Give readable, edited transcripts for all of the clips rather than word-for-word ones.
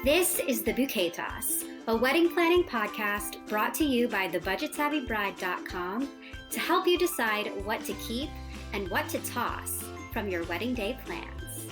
This is The Bouquet Toss, a wedding planning podcast brought to you by thebudgetsavvybride.com to help you decide what to keep and what to toss from your wedding day plans.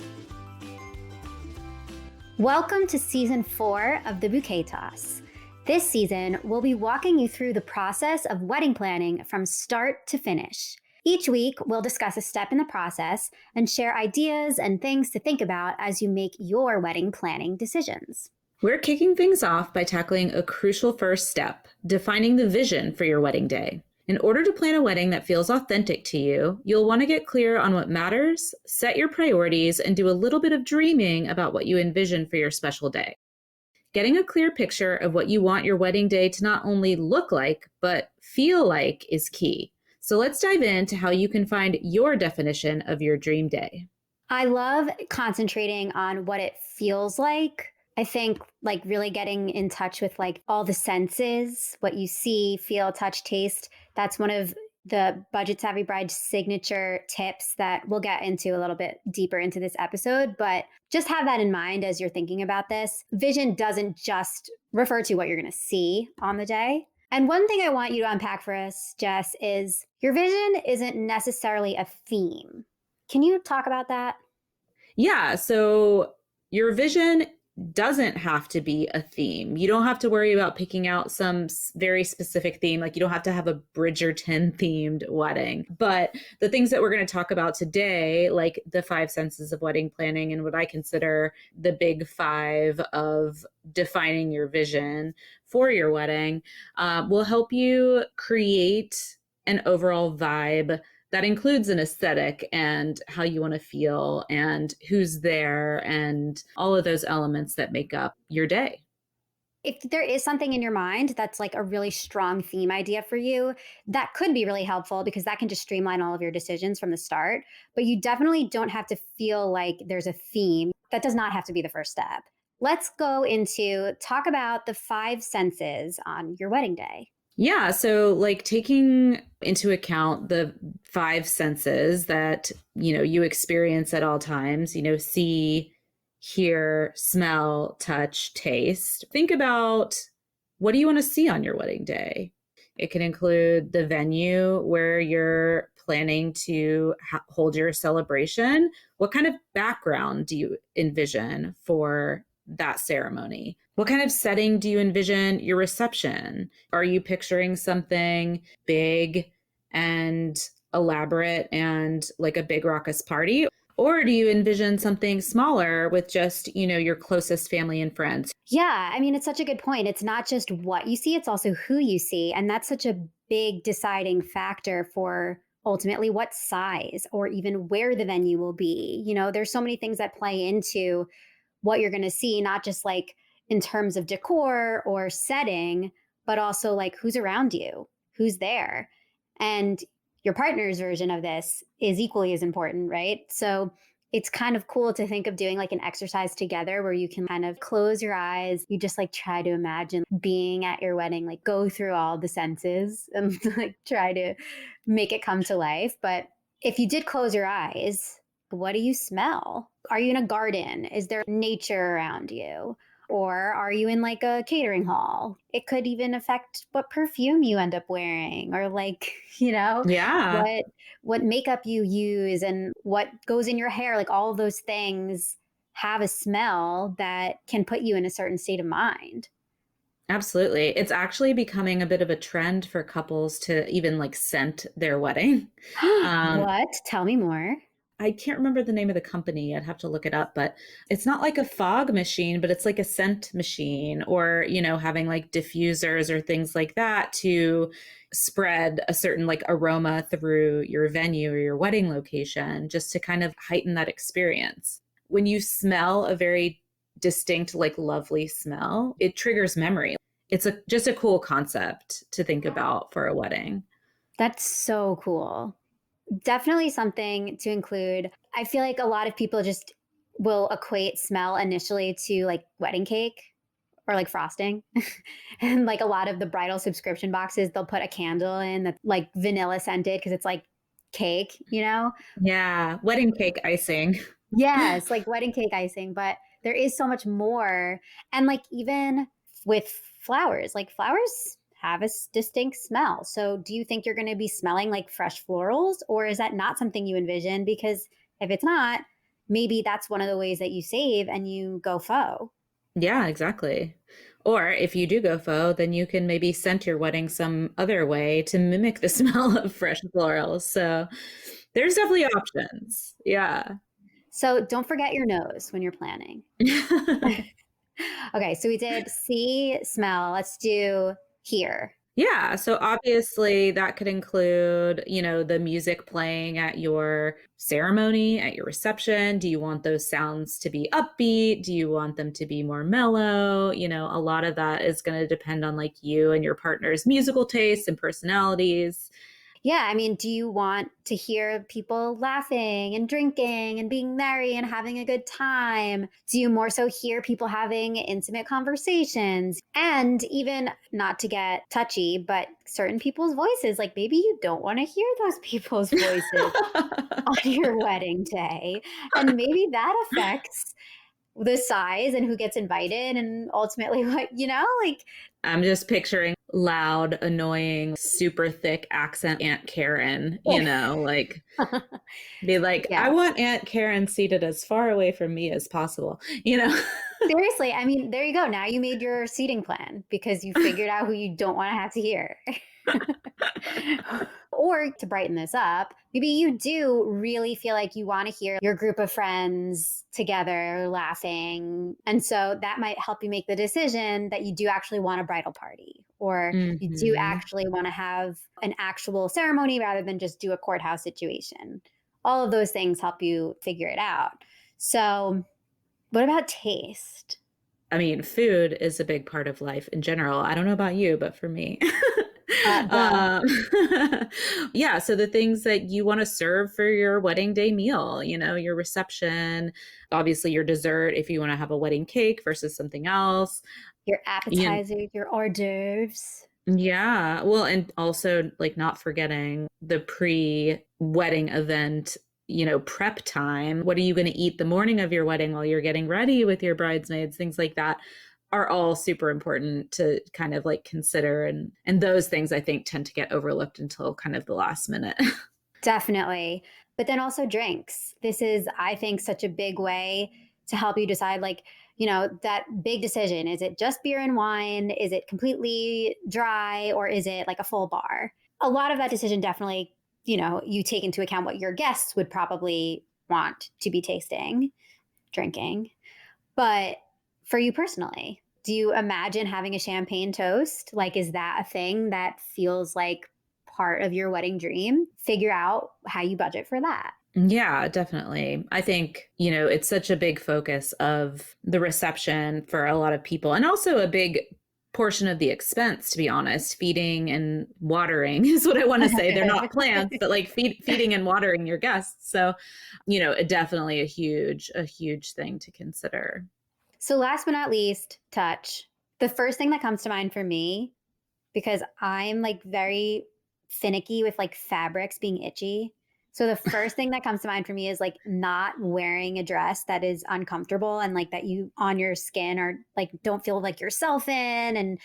Welcome to Season 4 of The Bouquet Toss. This season, we'll be walking you through the process of wedding planning from start to finish. Each week, we'll discuss a step in the process and share ideas and things to think about as you make your wedding planning decisions. We're kicking things off by tackling a crucial first step, defining the vision for your wedding day. In order to plan a wedding that feels authentic to you, you'll want to get clear on what matters, set your priorities, and do a little bit of dreaming about what you envision for your special day. Getting a clear picture of what you want your wedding day to not only look like, but feel like is key. So let's dive into how you can find your definition of your dream day. I love concentrating on what it feels like. I think like really getting in touch with like all the senses, what you see, feel, touch, taste. That's one of the Budget Savvy Bride signature tips that we'll get into a little bit deeper into this episode. But just have that in mind as you're thinking about this. Vision doesn't just refer to what you're going to see on the day. And one thing I want you to unpack for us, Jess, is your vision isn't necessarily a theme. Can you talk about that? Yeah, so your vision doesn't have to be a theme. You don't have to worry about picking out some very specific theme. Like you don't have to have a Bridgerton themed wedding. But the things that we're going to talk about today, like the 5 senses of wedding planning and what I consider the big 5 of defining your vision for your wedding, will help you create an overall vibe that includes an aesthetic and how you want to feel and who's there and all of those elements that make up your day. If there is something in your mind that's like a really strong theme idea for you, that could be really helpful because that can just streamline all of your decisions from the start. But you definitely don't have to feel like there's a theme. That does not have to be the first step. Let's go into talk about the 5 senses on your wedding day. Yeah. So like taking into account the 5 senses that, you experience at all times, see, hear, smell, touch, taste. Think about what do you want to see on your wedding day? It can include the venue where you're planning to hold your celebration. What kind of background do you envision for that ceremony? What kind of setting do you envision your reception? Are you picturing something big and elaborate and like a big raucous party? Or do you envision something smaller with just, your closest family and friends? Yeah, I mean, it's such a good point. It's not just what you see, it's also who you see. And that's such a big deciding factor for ultimately what size or even where the venue will be. There's so many things that play into what you're going to see, not just like in terms of decor or setting, but also like who's around you, who's there. And your partner's version of this is equally as important, right? So it's kind of cool to think of doing like an exercise together where you can kind of close your eyes. You just like try to imagine being at your wedding, like go through all the senses and like try to make it come to life. But if you did close your eyes, what do you smell? Are you in a garden? Is there nature around you? Or are you in like a catering hall? It could even affect what perfume you end up wearing or like, Yeah. what makeup you use and what goes in your hair. Like all of those things have a smell that can put you in a certain state of mind. Absolutely. It's actually becoming a bit of a trend for couples to even like scent their wedding. What? Tell me more. I can't remember the name of the company. I'd have to look it up, but it's not like a fog machine, but it's like a scent machine or, having like diffusers or things like that to spread a certain like aroma through your venue or your wedding location, just to kind of heighten that experience. When you smell a very distinct, like lovely smell, it triggers memory. It's just a cool concept to think about for a wedding. That's so cool. Definitely something to include. I feel like a lot of people just will equate smell initially to like wedding cake or like frosting. And like a lot of the bridal subscription boxes, they'll put a candle in that's like vanilla scented because it's like cake, Yeah. Wedding cake icing. Yes, like wedding cake icing. But there is so much more. And like even with flowers, like flowers have a distinct smell. So do you think you're going to be smelling like fresh florals, or is that not something you envision? Because if it's not, maybe that's one of the ways that you save and you go faux. Yeah, exactly. Or if you do go faux, then you can maybe scent your wedding some other way to mimic the smell of fresh florals. So there's definitely options. Yeah. So don't forget your nose when you're planning. Okay, so we did see, smell. Let's do hear. Yeah, so obviously that could include, the music playing at your ceremony, at your reception. Do you want those sounds to be upbeat? Do you want them to be more mellow? A lot of that is going to depend on like you and your partner's musical tastes and personalities. Yeah, I mean, do you want to hear people laughing and drinking and being merry and having a good time? Do you more so hear people having intimate conversations? And even not to get touchy, but certain people's voices, like maybe you don't want to hear those people's voices on your wedding day. And maybe that affects the size and who gets invited and ultimately what, like I'm just picturing loud, annoying, super thick accent Aunt Karen, like be like, I yeah. want Aunt Karen seated as far away from me as possible. Seriously, I mean, there you go. Now you made your seating plan because you figured out who you don't want to have to hear. Or to brighten this up, maybe you do really feel like you want to hear your group of friends together laughing. And so that might help you make the decision that you do actually want a bridal party, or you do Hmm. actually want to have an actual ceremony rather than just do a courthouse situation. All of those things help you figure it out. So, what about taste? I mean, food is a big part of life in general. I don't know about you, but for me. Duh. um, yeah, so the things that you want to serve for your wedding day meal, your reception, obviously your dessert if you want to have a wedding cake versus something else. Your You, appetizers, your hors d'oeuvres. yeah, well, and also like not forgetting the pre-wedding event, prep time. What are you going to eat the morning of your wedding while you're getting ready with your bridesmaids? Things like that are all super important to kind of like consider, and those things I think tend to get overlooked until kind of the last minute. Definitely. But then also drinks. This is, I think, such a big way to help you decide, like, that big decision. Is it just beer and wine? Is it completely dry? Or is it like a full bar? A lot of that decision definitely, you take into account what your guests would probably want to be tasting, drinking. But for you personally, do you imagine having a champagne toast? Like, is that a thing that feels like part of your wedding dream? Figure out how you budget for that. Yeah, definitely. I think, it's such a big focus of the reception for a lot of people, and also a big portion of the expense, to be honest. Feeding and watering is what I want to say. They're not plants, but like feeding and watering your guests. So, definitely a huge thing to consider. So, last but not least, touch. The first thing that comes to mind for me, because I'm like very finicky with like fabrics being itchy. So the first thing that comes to mind for me is like not wearing a dress that is uncomfortable and like that you on your skin or like don't feel like yourself in and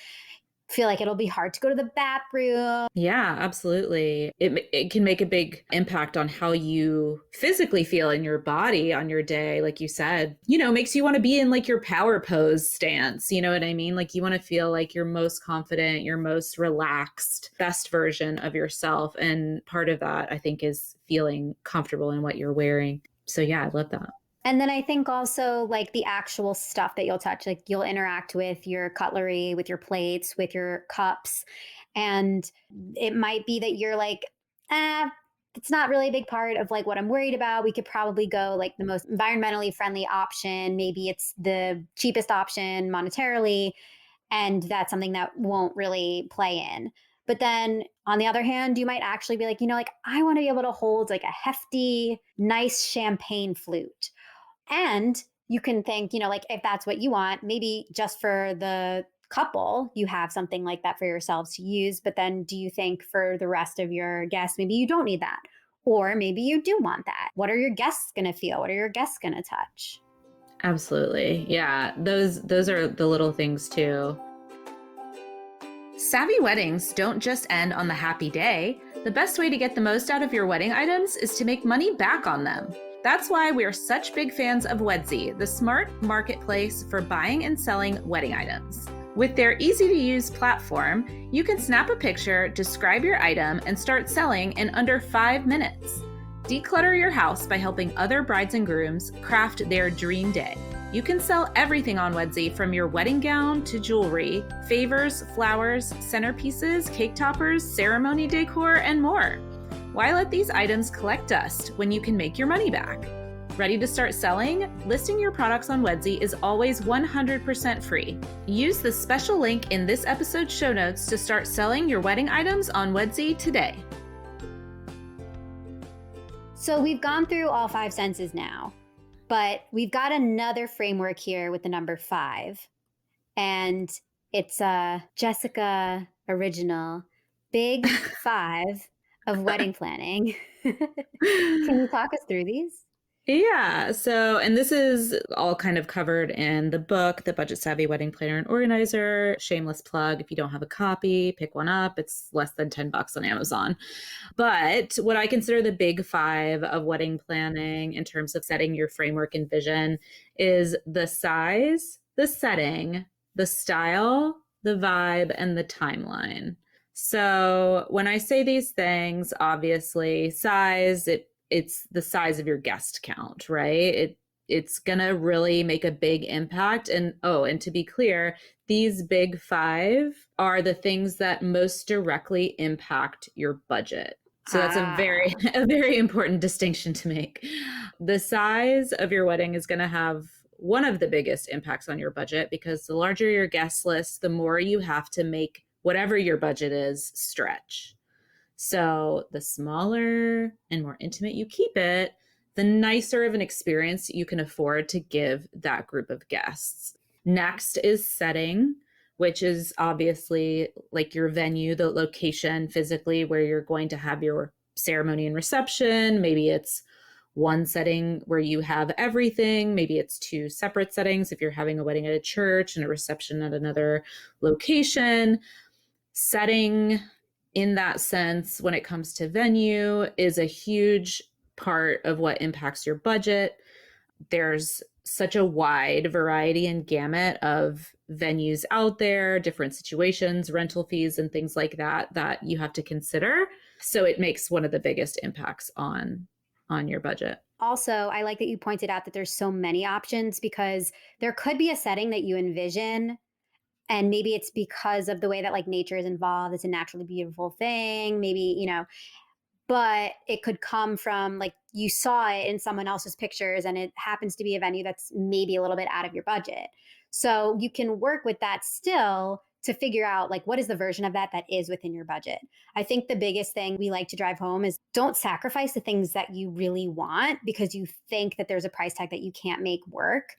feel like it'll be hard to go to the bathroom. Yeah, absolutely. It can make a big impact on how you physically feel in your body on your day. Like you said, makes you want to be in like your power pose stance. You know what I mean? Like you want to feel like you're most confident, your most relaxed, best version of yourself. And part of that, I think, is feeling comfortable in what you're wearing. So yeah, I love that. And then I think also like the actual stuff that you'll touch, like you'll interact with your cutlery, with your plates, with your cups. And it might be that you're like, it's not really a big part of like what I'm worried about. We could probably go like the most environmentally friendly option. Maybe it's the cheapest option monetarily. And that's something that won't really play in. But then on the other hand, you might actually be like, like I want to be able to hold like a hefty, nice champagne flute. And you can think, like if that's what you want, maybe just for the couple, you have something like that for yourselves to use. But then do you think for the rest of your guests, maybe you don't need that? Or maybe you do want that? What are your guests going to feel? What are your guests going to touch? Absolutely. Yeah. Those are the little things too. Savvy weddings don't just end on the happy day. The best way to get the most out of your wedding items is to make money back on them. That's why we're such big fans of Wedsy, the smart marketplace for buying and selling wedding items. With their easy-to-use platform, you can snap a picture, describe your item, and start selling in under 5 minutes. Declutter your house by helping other brides and grooms craft their dream day. You can sell everything on Wedsy, from your wedding gown to jewelry, favors, flowers, centerpieces, cake toppers, ceremony decor, and more. Why let these items collect dust when you can make your money back? Ready to start selling? Listing your products on Wedsy is always 100% free. Use the special link in this episode's show notes to start selling your wedding items on Wedsy today. So we've gone through all 5 senses now, but we've got another framework here with the number 5. And it's a Jessica original, Big 5 of wedding planning. Can you talk us through these? Yeah. So, and this is all kind of covered in the book, The Budget Savvy Wedding Planner and Organizer. Shameless plug. If you don't have a copy, pick one up. It's less than $10 on Amazon. But what I consider the big 5 of wedding planning in terms of setting your framework and vision is the size, the setting, the style, the vibe, and the timeline. So when I say these things, obviously size, it's the size of your guest count, right? It's gonna really make a big impact. And to be clear, these big 5 are the things that most directly impact your budget. So that's a very important distinction to make. The size of your wedding is gonna have one of the biggest impacts on your budget, because the larger your guest list, the more you have to make whatever your budget is stretch. So the smaller and more intimate you keep it, the nicer of an experience you can afford to give that group of guests. Next is setting, which is obviously like your venue, the location physically where you're going to have your ceremony and reception. Maybe it's one setting where you have everything. Maybe it's 2 separate settings if you're having a wedding at a church and a reception at another location. Setting in that sense, when it comes to venue, is a huge part of what impacts your budget. There's such a wide variety and gamut of venues out there, different situations, rental fees, and things like that that you have to consider. So it makes one of the biggest impacts on your budget. Also, I like that you pointed out that there's so many options, because there could be a setting that you envision, and maybe it's because of the way that like nature is involved. It's a naturally beautiful thing. Maybe, but it could come from like you saw it in someone else's pictures and it happens to be a venue that's maybe a little bit out of your budget. So you can work with that still to figure out like what is the version of that is within your budget. I think the biggest thing we like to drive home is don't sacrifice the things that you really want because you think that there's a price tag that you can't make work.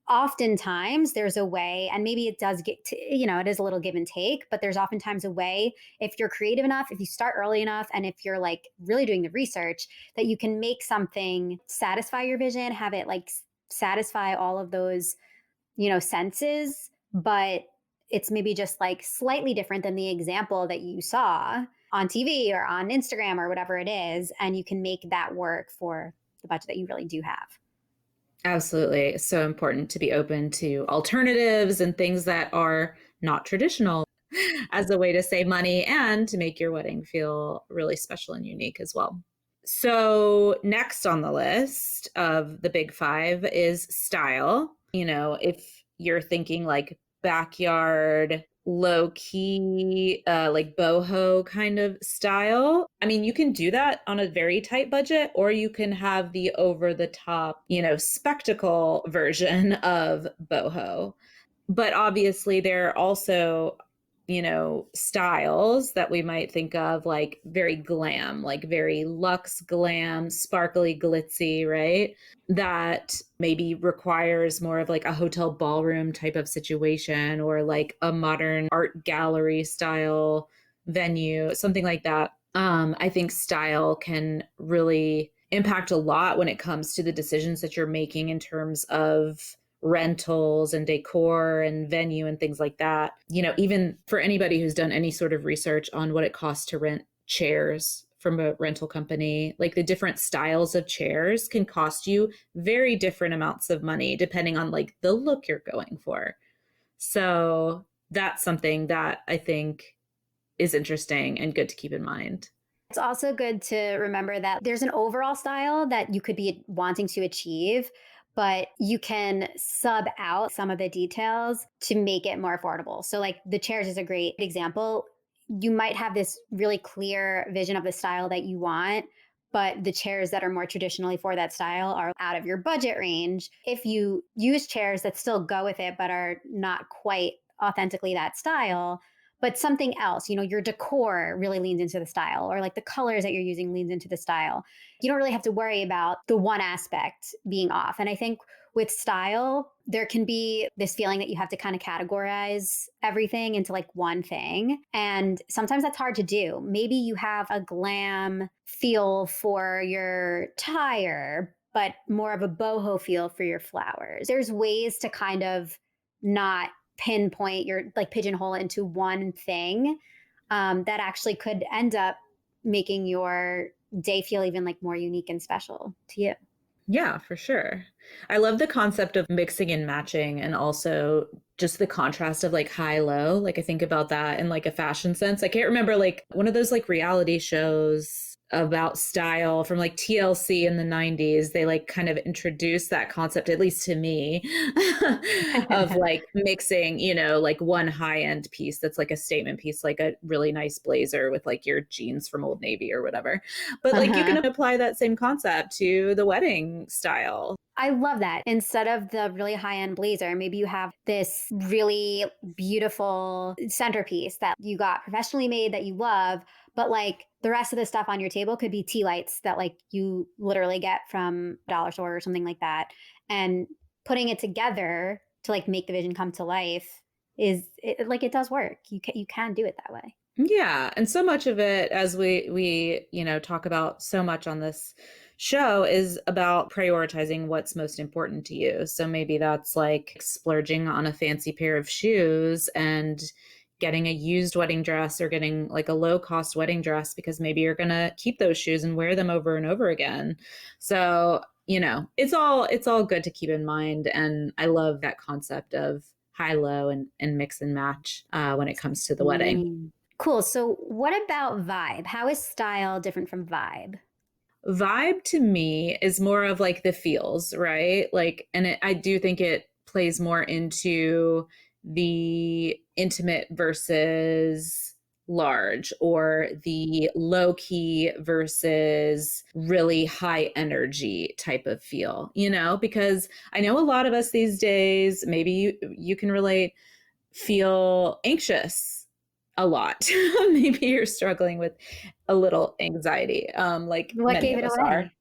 Oftentimes there's a way, and maybe it does get to, it is a little give and take, but there's oftentimes a way, if you're creative enough, if you start early enough, and if you're like really doing the research, that you can make something satisfy your vision, have it like satisfy all of those, senses, but it's maybe just like slightly different than the example that you saw on TV or on Instagram or whatever it is. And you can make that work for the budget that you really do have. Absolutely. It's so important to be open to alternatives and things that are not traditional as a way to save money and to make your wedding feel really special and unique as well. So next on the list of the big 5 is style. If you're thinking like backyard, low key, like boho kind of style. I mean, you can do that on a very tight budget, or you can have the over the top, spectacle version of boho. But obviously there are also, styles that we might think of like very glam, like very luxe glam, sparkly, glitzy, right? That maybe requires more of like a hotel ballroom type of situation, or like a modern art gallery style venue, something like that. I think style can really impact a lot when it comes to the decisions that you're making in terms of rentals and decor and venue and things like that. Even for anybody who's done any sort of research on what it costs to rent chairs from a rental company, like the different styles of chairs can cost you very different amounts of money depending on like the look you're going for. So that's something that I think is interesting and good to keep in mind. It's also good to remember that there's an overall style that you could be wanting to achieve, but you can sub out some of the details to make it more affordable. So, like the chairs is a great example. You might have this really clear vision of the style that you want, but the chairs that are more traditionally for that style are out of your budget range. If you use chairs that still go with it, but are not quite authentically that style, but something else, your decor really leans into the style, or like the colors that you're using leans into the style. You don't really have to worry about the one aspect being off. And I think with style, there can be this feeling that you have to kind of categorize everything into like one thing. And sometimes that's hard to do. Maybe you have a glam feel for your tire, but more of a boho feel for your flowers. There's ways to kind of not pinpoint your like pigeonhole into one thing that actually could end up making your day feel even like more unique and special to you. Yeah, for sure. I love the concept of mixing and matching and also just the contrast of like high low. Like I think about that in like a fashion sense. I can't remember like one of those like reality shows about style from like TLC in the 90s. They like kind of introduced that concept, at least to me, of like mixing, like one high-end piece that's like a statement piece, like a really nice blazer with like your jeans from Old Navy or whatever. But like you can apply that same concept to the wedding style. I love that. Instead of the really high end blazer, maybe you have this really beautiful centerpiece that you got professionally made that you love, but like the rest of the stuff on your table could be tea lights that like you literally get from a dollar store or something like that. And putting it together to like make the vision come to life like it does work. You can do it that way. Yeah, and so much of it, as we talk about so much on this show, is about prioritizing what's most important to you. So maybe that's like splurging on a fancy pair of shoes and getting a used wedding dress, or getting like a low cost wedding dress because maybe you're going to keep those shoes and wear them over and over again. So, it's all good to keep in mind. And I love that concept of high low and mix and match when it comes to the wedding. Cool. So, what about vibe? How is style different from vibe? Vibe to me is more of like the feels, right? Like, and I do think it plays more into the intimate versus large, or the low key versus really high energy type of feel, because I know a lot of us these days, maybe you can relate, feel anxious a lot. Maybe you're struggling with a little anxiety, like What many gave of it us are. away?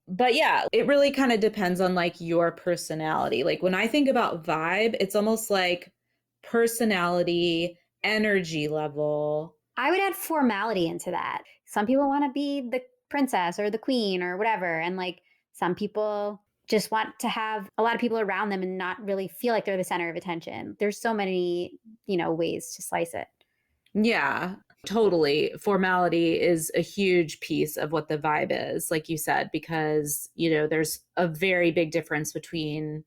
But yeah, it really kind of depends on like your personality. Like when I think about vibe, it's almost like personality, energy level. I would add formality into that. Some people want to be the princess or the queen or whatever. And like some people just want to have a lot of people around them and not really feel like they're the center of attention. There's so many, ways to slice it. Yeah, totally. Formality is a huge piece of what the vibe is, like you said, because, there's a very big difference between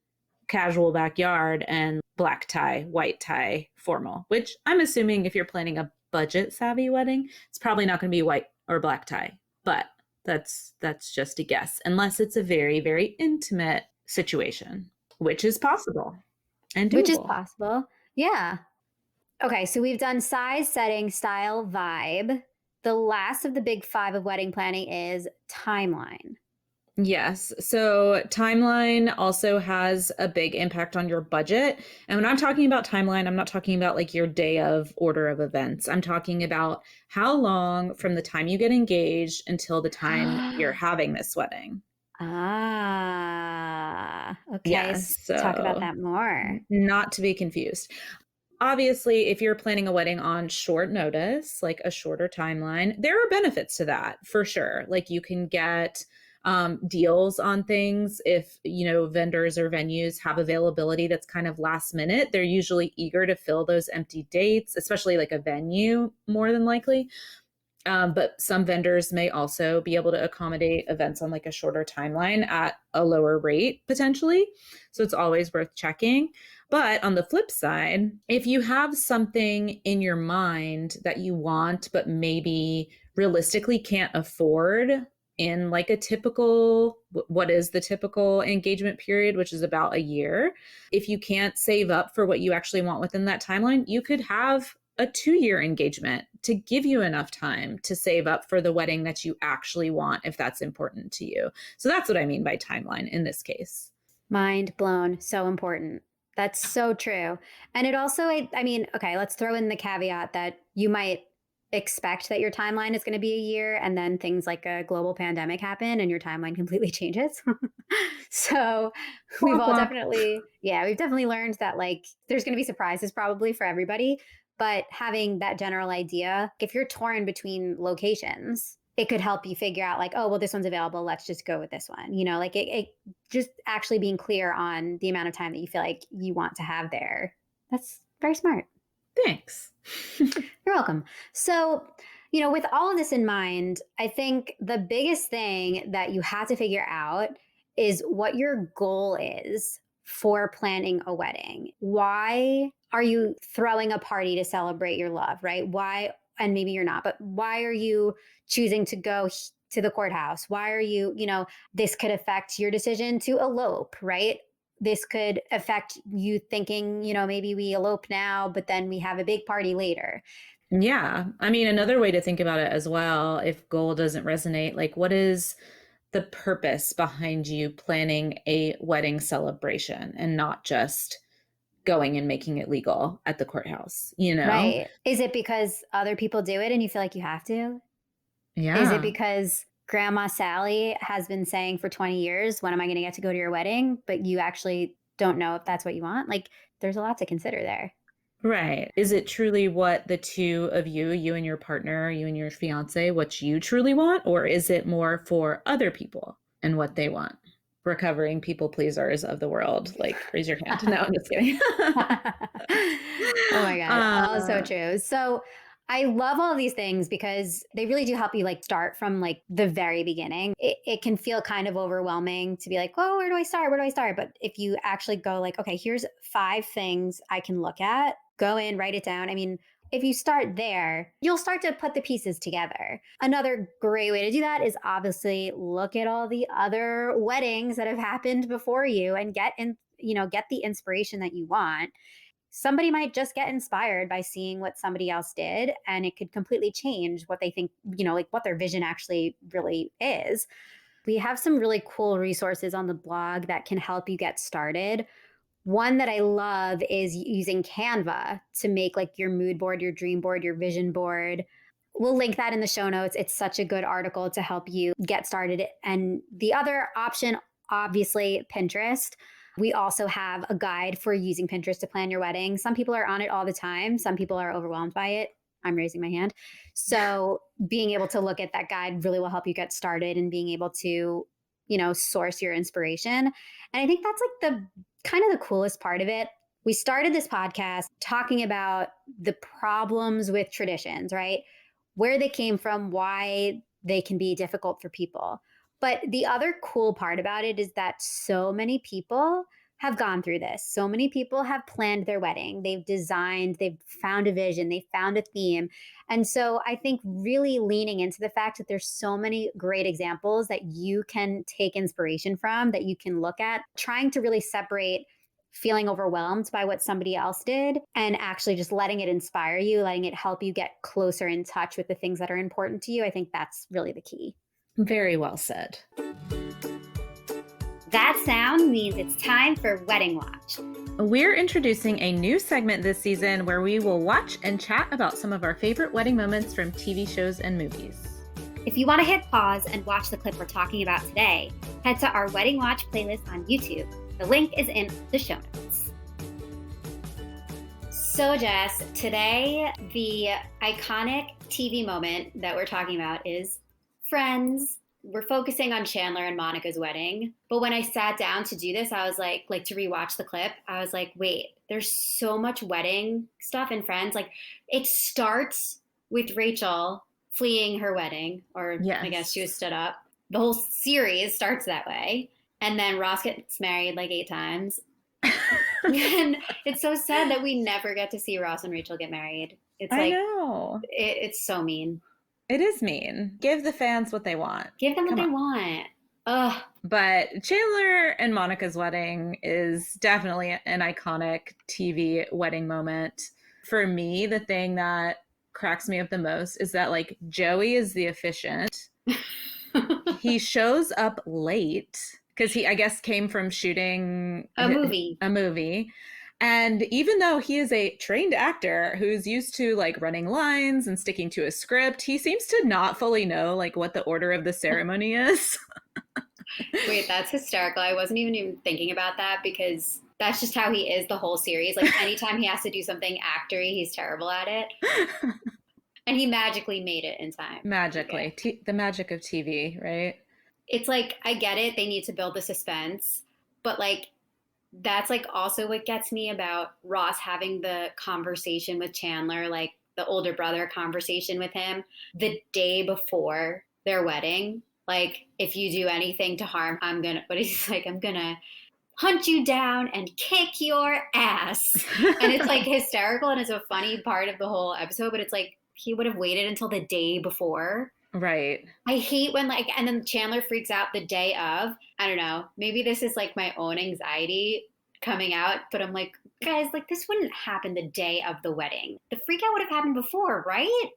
casual backyard and black tie, white tie, formal, which I'm assuming if you're planning a budget savvy wedding, it's probably not going to be white or black tie, but that's just a guess, unless it's a very, very intimate situation, which is possible and doable. Which is possible. Yeah. Okay, so we've done size, setting, style, vibe. The last of the big five of wedding planning is timeline. Yes. So timeline also has a big impact on your budget. And when I'm talking about timeline, I'm not talking about like your day of order of events. I'm talking about how long from the time you get engaged until the time you're having this wedding. Okay. Yes. So talk about So that more. not to be confused. Obviously, if you're planning a wedding on short notice, like a shorter timeline, there are benefits to that for sure. Like you can get deals on things. If, vendors or venues have availability that's kind of last minute, they're usually eager to fill those empty dates, especially like a venue, more than likely. But some vendors may also be able to accommodate events on like a shorter timeline at a lower rate potentially. So it's always worth checking. But on the flip side, if you have something in your mind that you want, but maybe realistically can't afford in like a typical, what is the typical engagement period, which is about a year. If you can't save up for what you actually want within that timeline, you could have a 2-year engagement to give you enough time to save up for the wedding that you actually want, if that's important to you. So that's what I mean by timeline in this case. Mind blown. So important. That's so true. And it also, I mean, okay, let's throw in the caveat that you might expect that your timeline is going to be a year, and then things like a global pandemic happen and your timeline completely changes. So we've Womp all womp. we've definitely learned that like there's going to be surprises probably for everybody. But having that general idea, if you're torn between locations, it could help you figure out like, oh, well, this one's available. Let's just go with this one. Like it just actually being clear on the amount of time that you feel like you want to have there. That's very smart. Thanks. You're welcome. So, with all of this in mind, I think the biggest thing that you have to figure out is what your goal is for planning a wedding. Why are you throwing a party to celebrate your love, right? Why, and maybe you're not, but why are you choosing to go to the courthouse? Why are you, this could affect your decision to elope, right? This could affect you thinking, maybe we elope now, but then we have a big party later. Yeah. I mean, another way to think about it as well, if goal doesn't resonate, like what is the purpose behind you planning a wedding celebration and not just going and making it legal at the courthouse, Right. Is it because other people do it and you feel like you have to? Is it Yeah. because Grandma Sally has been saying for 20 years, when am I going to get to go to your wedding? But you actually don't know if that's what you want. Like, there's a lot to consider there. Right. Is it truly what the two of you and your partner, you and your fiance, what you truly want? Or is it more for other people and what they want? Recovering people pleasers of the world. Like, raise your hand. No, I'm just kidding. Oh my God. Also uh, true. So I love all these things because they really do help you like start from like the very beginning. It can feel kind of overwhelming to be like, well, where do I start? Where do I start? But if you actually go like, okay, here's 5 things I can look at, go in, write it down. I mean, if you start there, you'll start to put the pieces together. Another great way to do that is obviously look at all the other weddings that have happened before you and get the inspiration that you want. Somebody might just get inspired by seeing what somebody else did, and it could completely change what they think, like what their vision actually really is. We have some really cool resources on the blog that can help you get started. One that I love is using Canva to make like your mood board, your dream board, your vision board. We'll link that in the show notes. It's such a good article to help you get started. And the other option, obviously, Pinterest. We also have a guide for using Pinterest to plan your wedding. Some people are on it all the time. Some people are overwhelmed by it. I'm raising my hand. So being able to look at that guide really will help you get started and being able to, source your inspiration. And I think that's like the kind of the coolest part of it. We started this podcast talking about the problems with traditions, right? Where they came from, why they can be difficult for people. But the other cool part about it is that so many people have gone through this. So many people have planned their wedding. They've designed, they've found a vision, they found a theme. And so I think really leaning into the fact that there's so many great examples that you can take inspiration from, that you can look at, trying to really separate feeling overwhelmed by what somebody else did and actually just letting it inspire you, letting it help you get closer in touch with the things that are important to you. I think that's really the key. Very well said. That sound means it's time for Wedding Watch. We're introducing a new segment this season where we will watch and chat about some of our favorite wedding moments from TV shows and movies. If you want to hit pause and watch the clip we're talking about today, head to our Wedding Watch playlist on YouTube. The link is in the show notes. So Jess, today the iconic TV moment that we're talking about is Friends. we're focusing on Chandler and Monica's wedding. But when I sat down to do this, I was like to rewatch the clip, I was like, wait, there's so much wedding stuff in Friends. Like it starts with Rachel fleeing her wedding, or I guess she Yes. was stood up. The whole series starts that way. And then Ross gets married like 8 times. And it's so sad that we never get to see Ross and Rachel get married. It's I like, know. it's so mean. It is mean. Give the fans what they want. Give them what Come they on. want. Ugh. But Chandler and Monica's wedding is definitely an iconic TV wedding moment. For me, the thing that cracks me up the most is that like Joey is the officiant. He shows up late because he, I guess, came from shooting A movie. a movie. And even though he is a trained actor who's used to like running lines and sticking to a script, he seems to not fully know like what the order of the ceremony is. Wait, that's hysterical. I wasn't even thinking about that because that's just how he is the whole series. Like anytime he has to do something actory, he's terrible at it. And he magically made it in time. Magically. Okay. The magic of TV, right? It's like, I get it. They need to build the suspense. But like, that's like also what gets me about Ross having the conversation with Chandler, like the older brother conversation with him the day before their wedding. Like, if you do anything to harm, but he's like, I'm gonna hunt you down and kick your ass. And it's like hysterical and it's a funny part of the whole episode, but it's like he would have waited until the day before. Right. I hate when like, and then Chandler freaks out the day of. I don't know. Maybe this is like my own anxiety coming out, but I'm like, guys, like this wouldn't happen the day of the wedding. The freak out would have happened before, right?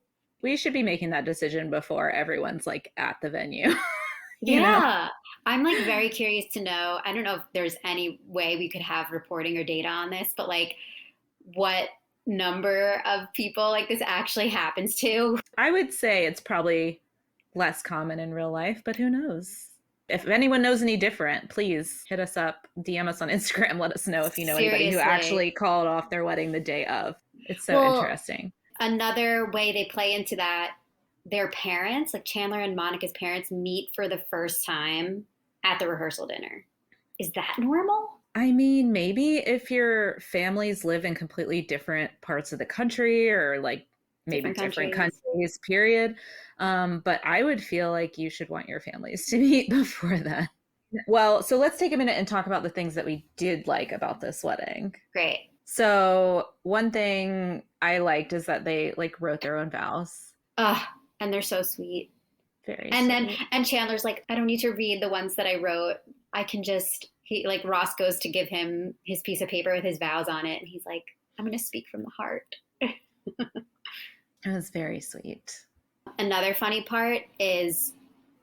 We should be making that decision before everyone's like at the venue. You know? Yeah. I'm like very curious to know. I don't know if there's any way we could have reporting or data on this, but like what number of people like this actually happens to. I would say it's probably less common in real life, but who knows? If anyone knows any different, please hit us up, DM us on Instagram, let us know if you know anybody who Seriously. actually called off their wedding the day of. It's so Well, interesting. another way they play into that, their parents, like Chandler and Monica's parents, meet for the first time at the rehearsal dinner. Is that normal? I mean, maybe if your families live in completely different parts of the country or like maybe Different different countries. countries, period. But I would feel like you should want your families to meet before that. Well, so let's take a minute and talk about the things that we did like about this wedding. Great. So one thing I liked is that they like wrote their own vows. Ugh, and they're so sweet. Very And then, sweet. and Chandler's like, I don't need to read the ones that I wrote. I can just, like, Ross goes to give him his piece of paper with his vows on it. And he's like, I'm going to speak from the heart. It was very sweet. Another funny part is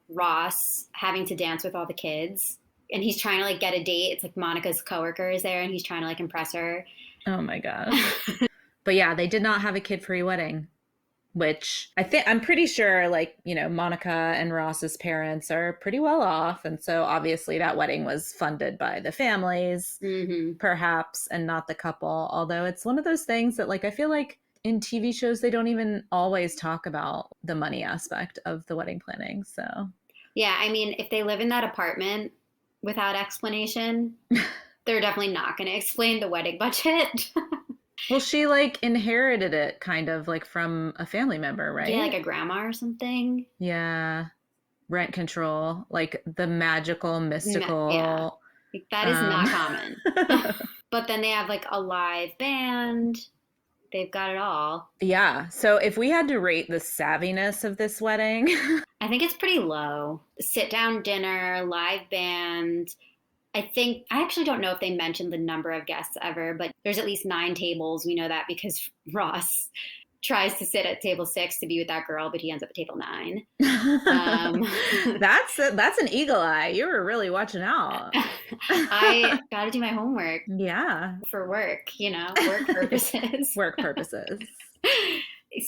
Ross having to dance with all the kids. And he's trying to like get a date. It's like Monica's coworker is there and he's trying to like impress her. Oh my gosh. But yeah, they did not have a kid-free wedding, which I'm pretty sure like, you know, Monica and Ross's parents are pretty well off. And so obviously that wedding was funded by the families, perhaps, and not the couple. Although it's one of those things that like, I feel like in TV shows, they don't even always talk about the money aspect of the wedding planning. So Yeah, I mean, if they live in that apartment without explanation, they're definitely not going to explain the wedding budget. well, she like inherited it kind of like from a family member, right? Yeah, like a grandma or something. Yeah. Rent control, like the magical, mystical. Yeah, like, that is not common. But then they have like a live band. They've got it all. Yeah. So if we had to rate the savviness of this wedding, I think it's pretty low. Sit down dinner, live band. I actually don't know if they mentioned the number of guests ever, but there's at least 9 tables. We know that because Ross tries to sit at table 6 to be with that girl, but he ends up at table 9. that's an eagle eye. You were really watching out. I got to do my homework. Yeah. For work, work purposes. Work purposes.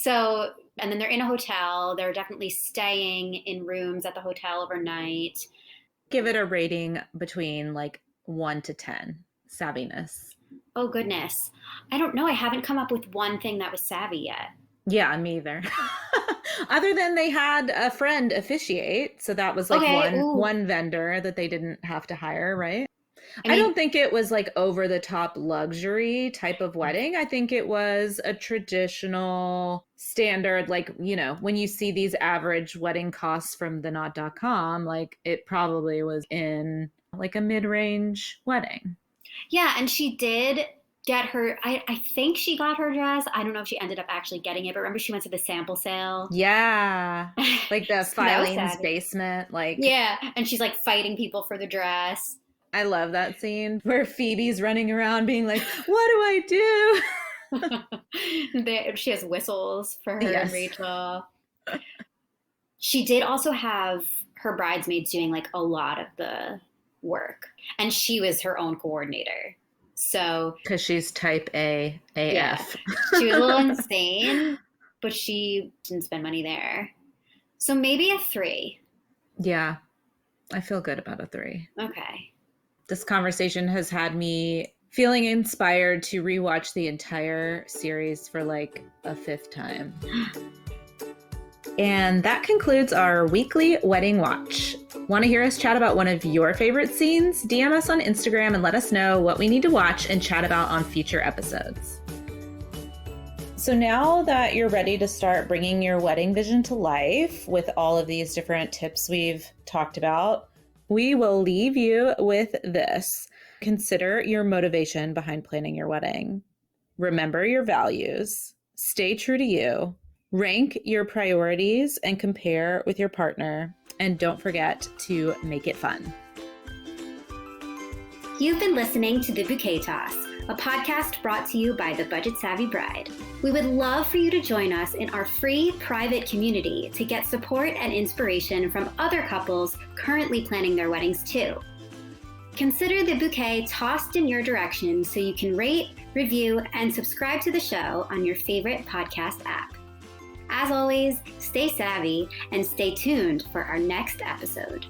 So, and then they're in a hotel. They're definitely staying in rooms at the hotel overnight. Give it a rating between like 1 to 10. Savviness. Oh, goodness. I don't know. I haven't come up with one thing that was savvy yet. Yeah, me either. Other than they had a friend officiate, so that was like Okay, one ooh. one vendor that they didn't have to hire, right? I I don't mean, think it was like over the top luxury type of wedding. I think it was a traditional standard, like, when you see these average wedding costs from the knot.com, like it probably was in like a mid-range wedding. yeah, and she did get her, I think she got her dress. I don't know if she ended up actually getting it, but remember she went to the sample sale? Yeah. Like the So that was filings sad. basement, like Yeah, and she's like fighting people for the dress. I love that scene where Phoebe's running around being like, "What do I do?" She has whistles for her and Yes. Rachel. She did also have her bridesmaids doing like a lot of the work, and she was her own coordinator. So, Because she's type A yeah, AF. she was a little insane, but she didn't spend money there. So maybe a 3. Yeah, I feel good about a 3. Okay. This conversation has had me feeling inspired to rewatch the entire series for like a 5th time. And that concludes our weekly wedding watch. Want to hear us chat about one of your favorite scenes? DM us on Instagram and let us know what we need to watch and chat about on future episodes. So now that you're ready to start bringing your wedding vision to life with all of these different tips we've talked about, we will leave you with this. Consider your motivation behind planning your wedding. Remember your values. Stay true to you. Rank your priorities and compare with your partner. And don't forget to make it fun. You've been listening to The Bouquet Toss, a podcast brought to you by the Budget Savvy Bride. We would love for you to join us in our free private community to get support and inspiration from other couples currently planning their weddings too. Consider The Bouquet tossed in your direction so you can rate, review, and subscribe to the show on your favorite podcast app. As always, stay savvy and stay tuned for our next episode.